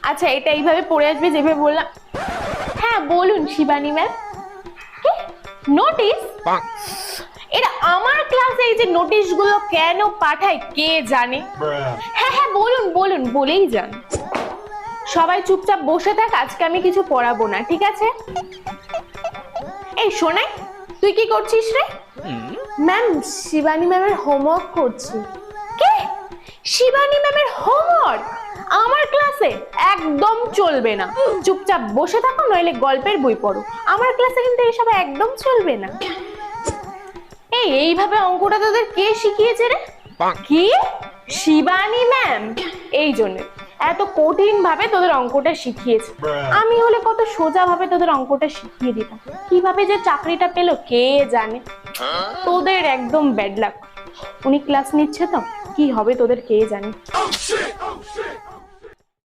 আচ্ছা এটা এইভাবে পড়ে আসবে যেভাবে বললাম। হ্যাঁ বলুন শিবানী ম্যাম। নোটিশ? এটা আমার ক্লাসে এই যে নোটিশ গুলো কেন পাঠায় কে জানে? হ্যাঁ হ্যাঁ বলুন বলুন, বলেই যান। সবাই চুপচাপ বসে থাক, আজকে আমি কিছু পড়াবো না, ঠিক আছে? এই শোনাই, তুই কি করছিস রে? ম্যাম শিবানী ম্যামের হোমওয়ার্ক করছি। কে? শিবানী ম্যামের হোমওয়ার্ক আমার ক্লাসে একদম চলবে না। চুপচাপ বসে থাকো, নইলে গল্পের বই পড়ো। আমার ক্লাসে কিন্তু এসব একদম চলবে না। এইভাবে অঙ্কটা তোদের কে শিখিয়েছে রে? কি? শিবানী ম্যাম। এই জন্য এত কঠিন ভাবে তোদের অঙ্কটা শিখিয়েছে। আমি হলে কত সোজা ভাবে তোদের অঙ্কটা শিখিয়ে দিতাম। কিভাবে যে চাকরিটা পেলো কে জানে। তোদের একদম ব্যাড লাক। উনি ক্লাস নিচ্ছে তো, কি হবে তোদের কে জানে।